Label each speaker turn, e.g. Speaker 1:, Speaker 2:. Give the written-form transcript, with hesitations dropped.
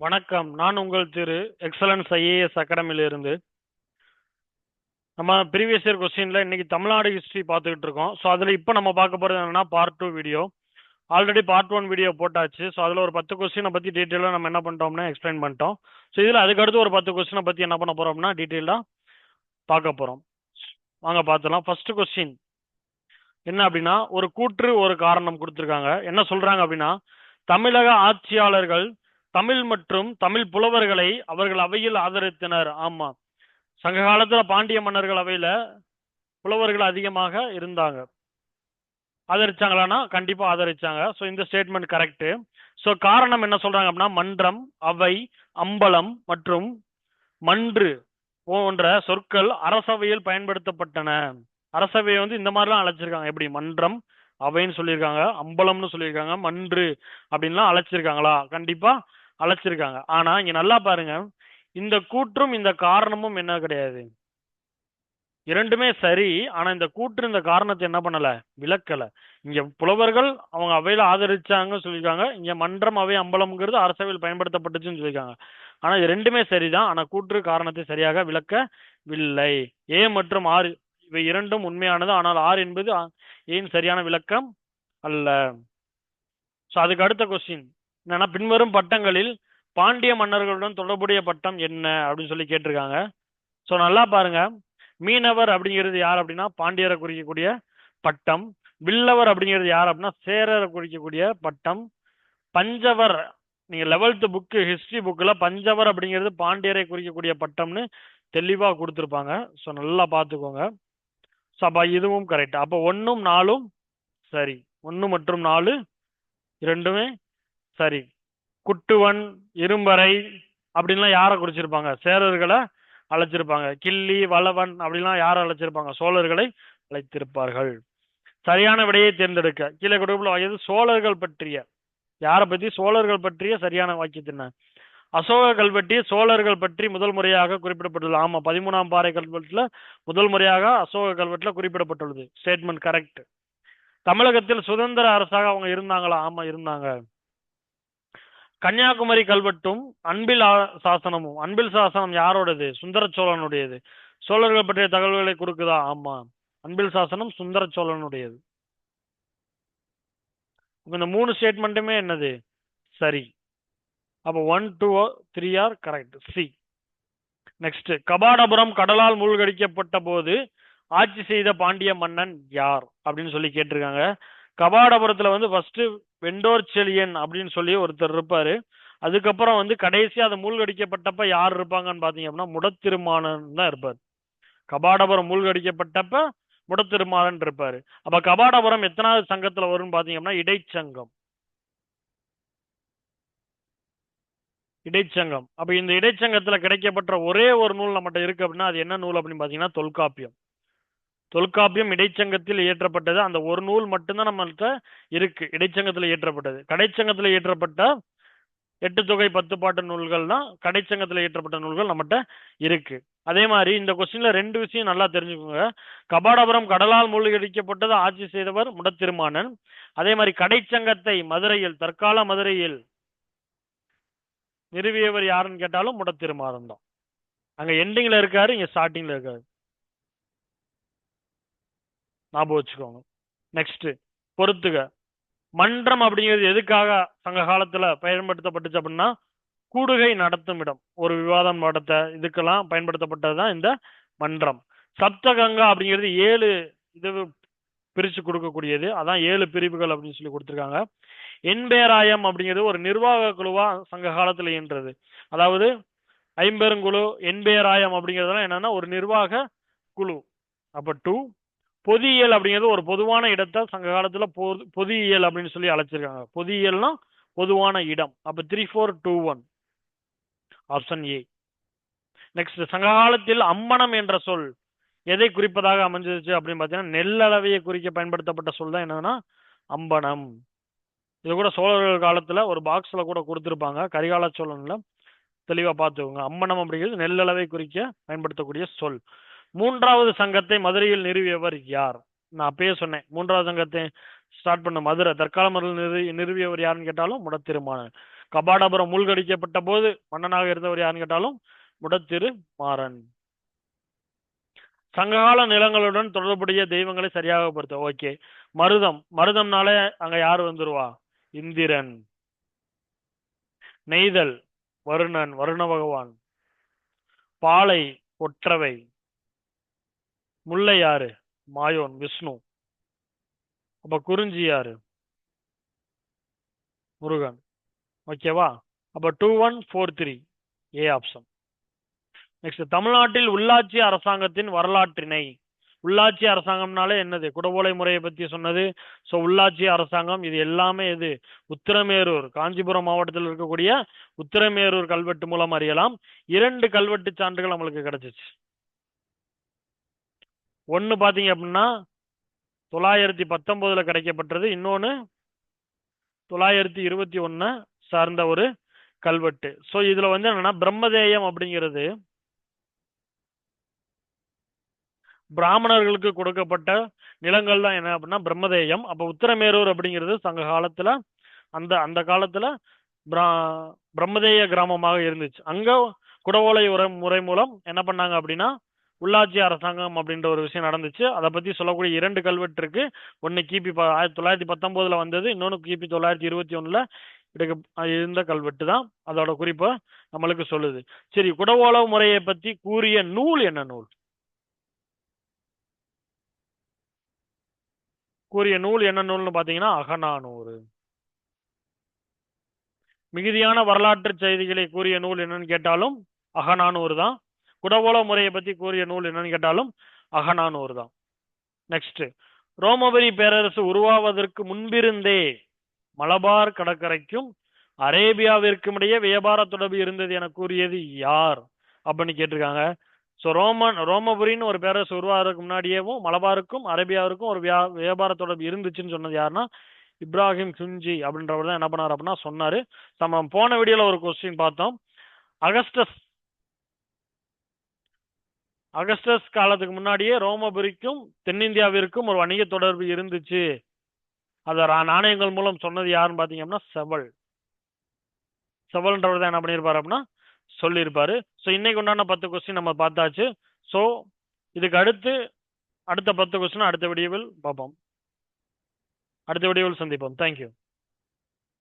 Speaker 1: வணக்கம். நான் உங்கள் திரு எக்ஸலன்ஸ் ஐஏஎஸ் அகாடமியிலிருந்து. நம்ம ப்ரீவியஸ் இயர் கொஸ்டின்ல இன்னைக்கு தமிழ்நாடு ஹிஸ்டரி பார்த்துக்கிட்டு இருக்கோம். ஸோ அதில் இப்போ நம்ம பார்க்க போகிறது என்னன்னா part 2 video. Already part 1 video போட்டாச்சு. ஸோ அதில் ஒரு 10 கொஸ்டினை பற்றி டீட்டெயிலாக நம்ம என்ன பண்ணிட்டோம்னா எக்ஸ்பிளைன் பண்ணிட்டோம். ஸோ இதில் அதுக்கடுத்து ஒரு 10 கொஸ்டினை பற்றி என்ன பண்ண போகிறோம்னா டீட்டெயிலாக பார்க்க போகிறோம். வாங்க பார்த்துலாம். ஃபர்ஸ்ட் கொஸ்டின் என்ன அப்படின்னா, ஒரு கூற்று ஒரு காரணம் கொடுத்துருக்காங்க. என்ன சொல்றாங்க அப்படின்னா, தமிழக ஆட்சியாளர்கள் தமிழ் மற்றும் தமிழ் புலவர்களை அவர்கள் அவையில் ஆதரித்தனர். ஆமா, சங்க காலத்துல பாண்டிய மன்னர்கள் அவையில புலவர்கள் அதிகமாக இருந்தாங்க. ஆதரிச்சாங்களான்னா கண்டிப்பா ஆதரிச்சாங்க. ஸோ இந்த ஸ்டேட்மெண்ட் கரெக்ட். ஸோ காரணம் என்ன சொல்றாங்க அப்படின்னா, மன்றம், அவை, அம்பலம் மற்றும் மன்று போன்ற சொற்கள் அரசவையில் பயன்படுத்தப்பட்டன. அரசவையை இந்த மாதிரிலாம் அழைச்சிருக்காங்க. எப்படி? மன்றம், அவைன்னு சொல்லியிருக்காங்க, அம்பலம்னு சொல்லியிருக்காங்க, மன்று அப்படின்லாம் அழைச்சிருக்காங்களா? கண்டிப்பா அழைச்சிருக்காங்க. ஆனா இங்க நல்லா பாருங்க, இந்த கூற்றும் இந்த காரணமும் என்ன கிடையாது, இரண்டுமே சரி. ஆனா இந்த கூற்று இந்த காரணத்தை என்ன பண்ணல, விளக்கல. இங்க புலவர்கள் அவங்க அவையில ஆதரிச்சாங்க சொல்லியிருக்காங்க, இங்க மன்றம், அவை, அம்பலம்ங்கிறது அரசவையில் பயன்படுத்தப்பட்டுச்சுன்னு சொல்லியிருக்காங்க. ஆனா இது ரெண்டுமே சரிதான். ஆனா கூற்று காரணத்தை சரியாக விளக்கவில்லை. ஏ மற்றும் ஆர் இவை இரண்டும் உண்மையானது. ஆனால் ஆர் என்பது ஏன் சரியான விளக்கம் அல்ல. ஸோ அதுக்கு அடுத்த கொஸ்டின் என்னன்னா, பின்வரும் பட்டங்களில் பாண்டிய மன்னர்களுடன் தொடர்புடைய பட்டம் என்ன அப்படின்னு சொல்லி கேட்டிருக்காங்க. ஸோ நல்லா பாருங்க, மீனவர் அப்படிங்கிறது யார் அப்படின்னா பாண்டியரை குறிக்கக்கூடிய பட்டம். வில்லவர் அப்படிங்கிறது யார் அப்படின்னா சேரரை குறிக்கக்கூடிய பட்டம். பஞ்சவர், நீங்க 11th புக்கு ஹிஸ்டரி புக்ல பஞ்சவர் அப்படிங்கிறது பாண்டியரை குறிக்கக்கூடிய பட்டம்னு தெளிவா கொடுத்துருப்பாங்க. ஸோ நல்லா பார்த்துக்கோங்க. ஸோ அப்ப இதுவும் கரெக்ட். அப்போ 1ம் 4ம் சரி. 1 மற்றும் 4 இரண்டுமே சரி. குட்டுவன், இரும்பறை அப்படின்லாம் யாரை குறிச்சிருப்பாங்க? சேரர்களை அழைச்சிருப்பாங்க. கிள்ளி, வளவன் அப்படிலாம் யாரை அழைச்சிருப்பாங்க? சோழர்களை அழைத்திருப்பார்கள். சரியான விடையை தேர்ந்தெடுக்க கீழே கொடுக்கப்பட்ட வாக்கியத்தில் சோழர்கள் பற்றிய, யாரை பற்றி? சோழர்கள் பற்றிய சரியான வாக்கியத்தின. அசோக கல்வெட்டி சோழர்கள் பற்றி முதல் முறையாக குறிப்பிடப்பட்டுள்ளது. ஆமா, 13ஆம் பாறை கல்வெட்டுல முதல் முறையாக அசோக கல்வெட்டுல குறிப்பிடப்பட்டுள்ளது. Statement correct. தமிழகத்தில் சுதந்திர அரசாக அவங்க இருந்தாங்களா? ஆமா, இருந்தாங்க. கன்னியாகுமரி கல்வெட்டும் அன்பில் சாசனமும், அன்பில் சாசனம் யாரோடது? சுந்தர சோழனுடையது. சோழர்கள் பற்றிய தகவல்களை கொடுக்குதா? ஆமா, அன்பில் சாசனம் சுந்தர சோழனுடையது. இந்த 3 ஸ்டேட்மெண்ட்டுமே என்னது? சரி. அப்ப 1, 2, 3 are correct. C. Next, Kapatapuram கடலால் மூழ்கடிக்கப்பட்ட போது ஆட்சி செய்த பாண்டிய மன்னன் யார் அப்படின்னு சொல்லி கேட்டிருக்காங்க. கபாடபுரத்துல ஃபர்ஸ்ட் வெண்டோர் செலியன் அப்படின்னு சொல்லி ஒருத்தர் இருப்பாரு. அதுக்கப்புறம் கடைசி அது மூழ்கடிக்கப்பட்டப்ப யார் இருப்பாங்கன்னு பாத்தீங்க அப்படின்னா முடத்திருமாறன் தான் இருப்பார். கபாடபுரம் மூழ்கடிக்கப்பட்டப்ப முடத்திருமாறன் இருப்பாரு. அப்ப கபாடபுரம் எத்தனாவது சங்கத்துல வரும்னு பாத்தீங்க அப்படின்னா இடைச்சங்கம். இடைச்சங்கம். அப்ப இந்த இடைச்சங்கத்துல கிடைக்கப்பட்ட ஒரே ஒரு நூல் நம்மகிட்ட இருக்கு அப்படின்னா அது என்ன நூல் அப்படின்னு பாத்தீங்கன்னா தொல்காப்பியம். தொல்காப்பியம் இடைச்சங்கத்தில் இயற்றப்பட்டது. அந்த ஒரு நூல் மட்டும்தான் நம்மள்கிட்ட இருக்கு, இடைச்சங்கத்தில் இயற்றப்பட்டது. கடைச்சங்கத்தில் இயற்றப்பட்ட 8 தொகை 10 பாட்டு நூல்கள் தான் கடைச்சங்கத்தில் இயற்றப்பட்ட நூல்கள் நம்மகிட்ட இருக்கு. அதே மாதிரி இந்த கொஸ்டின்ல 2 விஷயம் நல்லா தெரிஞ்சுக்கோங்க. கபாடபுரம் கடலால் மூழ்கடிக்கப்பட்டது ஆட்சி செய்தவர் முடத்திருமாறன். அதே மாதிரி கடைச்சங்கத்தை மதுரையில், தற்கால மதுரையில் நிறுவியவர் யாருன்னு கேட்டாலும் முடத்திருமாறன் தான். அங்க எண்டிங்ல இருக்காரு, இங்க ஸ்டார்டிங்ல இருக்காரு. ஞாபகம் வச்சுக்கோங்க. நெக்ஸ்ட், பொறுத்துக. மன்றம் அப்படிங்கிறது எதுக்காக சங்க காலத்துல பயன்படுத்தப்பட்டுச்சு அப்படின்னா கூடுகை நடத்தும் இடம், ஒரு விவாதம் நடத்த இதுக்கெல்லாம் பயன்படுத்தப்பட்டதுதான் இந்த மன்றம். சப்தகங்கா அப்படிங்கிறது 7 இது பிரிச்சு கொடுக்கக்கூடியது. அதான் 7 பிரிவுகள் அப்படின்னு சொல்லி கொடுத்திருக்காங்க. என்பேராயம் அப்படிங்கிறது ஒரு நிர்வாக குழுவா சங்க காலத்துல இயன்றது. அதாவது ஐம்பெருங்குழு, என்பேராயம் அப்படிங்கிறதுலாம் என்னன்னா ஒரு நிர்வாக குழு. அப்ப 2. பொதியியல் அப்படிங்கிறது ஒரு பொதுவான இடத்தை சங்க காலத்துல பொதியியல் அப்படின்னு சொல்லி அழைச்சிருக்காங்க. பொதியியல்னா பொதுவான இடம். அப்ப 3, 4, 2, 1 ஆப்ஷன் ஏ. நெக்ஸ்ட், சங்க காலத்தில் அம்மனம் என்ற சொல் எதை குறிப்பதாக அமைஞ்சிருச்சு அப்படின்னு பாத்தீங்கன்னா நெல்லளவையை குறிக்க பயன்படுத்தப்பட்ட சொல் தான் என்னன்னா அம்பனம். இது கூட சோழர்கள் காலத்துல ஒரு பாக்ஸ்ல கூட கொடுத்திருப்பாங்க, கரிகால சோழன்ல. தெளிவா பார்த்துக்கோங்க. அம்மனம் அப்படிங்கிறது நெல்லளவை குறிக்க பயன்படுத்தக்கூடிய சொல். 3வது சங்கத்தை மதுரையில் நிறுவியவர் யார்? நான் அப்பயே சொன்னேன், 3வது சங்கத்தை ஸ்டார்ட் பண்ண மதுரை தற்கால மதுரை நிறுவியவர் யாருன்னு கேட்டாலும் முடத்திருமாறன். கபாடபுரம் மூழ்கடிக்கப்பட்ட போது மன்னனாக இருந்தவர் யாருன்னு கேட்டாலும் முடத்திருமாறன். சங்ககால நிலங்களுடன் தொடர்புடைய தெய்வங்களை சரியாக பொறுத்த. ஓகே. மருதம்னாலே அங்க யார் வந்துருவா? இந்திரன். நெய்தல் வருணன், வருண பகவான். பாலை ஒற்றவை. முல்லை யாரு? மாயோன், விஷ்ணு. அப்ப குறிஞ்சி யாரு? முருகன். ஓகேவா? அப்ப 2143 ஏ ஆப்ஷன். நெக்ஸ்ட், தமிழ்நாட்டில் உள்ளாட்சி அரசாங்கத்தின் வரலாற்றினை. உள்ளாட்சி அரசாங்கம்னாலே என்னது? குடவோலை முறையை பத்தி சொன்னது. ஸோ உள்ளாட்சி அரசாங்கம் இது எல்லாமே எது? உத்திரமேரூர், காஞ்சிபுரம் மாவட்டத்தில் இருக்கக்கூடிய உத்திரமேரூர் கல்வெட்டு மூலம் அறியலாம். 2 கல்வெட்டு சான்றுகள் நம்மளுக்கு கிடைச்சிச்சு. ஒன்னு பாத்தீங்க அப்படின்னா 919 கிடைக்கப்பட்டது. இன்னொன்னு 921 சார்ந்த ஒரு கல்வெட்டு. ஸோ இதுல வந்து என்னன்னா பிரம்மதேயம் அப்படிங்கிறது பிராமணர்களுக்கு கொடுக்கப்பட்ட நிலங்கள் தான் என்ன அப்படின்னா பிரம்மதேயம். அப்ப உத்திரமேரூர் அப்படிங்கிறது சங்க காலத்துல அந்த காலத்துல பிரம்மதேய கிராமமாக இருந்துச்சு. அங்க குடவோலை முறை மூலம் என்ன பண்ணாங்க அப்படின்னா உள்ளாட்சி அரசாங்கம் அப்படின்ற ஒரு விஷயம் நடந்துச்சு. அதை பத்தி சொல்லக்கூடிய 2 கல்வெட்டு இருக்கு. ஒன்னு கிபி 1919 வந்தது, இன்னொன்னு கிபி 921 இருந்த கல்வெட்டு தான். அதோட குறிப்பை நம்மளுக்கு சொல்லுது. சரி, குடவோலை முறையை பத்தி கூறிய நூல் என்ன நூல்? கூறிய நூல் என்ன நூல்னு பாத்தீங்கன்னா அகநானூறு. மிகுதியான வரலாற்று செய்திகளை கூறிய நூல் என்னன்னு கேட்டாலும் அகநானூறு தான். குடவோலை முறையை பத்தி கூறிய நூல் என்னன்னு கேட்டாலும் அகநானூறு தான். நெக்ஸ்ட், ரோமபுரி பேரரசு உருவாவதற்கு முன்பிருந்தே மலபார் கடற்கரைக்கும் அரேபியாவிற்கும் இடையே வியாபார தொடர்பு இருந்தது என கூறியது யார் அப்படின்னு கேட்டிருக்காங்க. ஸோ ரோமபுரின்னு ஒரு பேரரசு உருவாகிறதுக்கு முன்னாடியேவும் மலபாருக்கும் அரேபியாவிற்கும் ஒரு வியாபார தொடர்பு இருந்துச்சுன்னு சொன்னது யாருன்னா இப்ராஹிம் குஞ்சி அப்படின்றவர் தான் என்ன பண்ணார் அப்படின்னா சொன்னாரு. நம்ம போன வீடியோல ஒரு கொஸ்டின் பார்த்தோம். அகஸ்டஸ் காலத்துக்கு முன்னாடியே ரோமபுரிக்கும் தென்னிந்தியாவிற்கும் ஒரு வணிக தொடர்பு இருந்துச்சு. அத நாணயங்கள் மூலம் சொன்னது யாருன்னு பாத்தீங்கன்னா செவல்ன்றவர் தான் என்ன பண்ணியிருப்பாரு அப்படின்னா சொல்லியிருப்பாரு. ஸோ இன்னைக்கு உண்டான 10 கொஸ்டின் நம்ம பார்த்தாச்சு. ஸோ இதுக்கு அடுத்த 10 கொஸ்டின் அடுத்த வீடியோவில் பார்ப்போம். அடுத்த வீடியோவில் சந்திப்போம். தேங்க்யூ.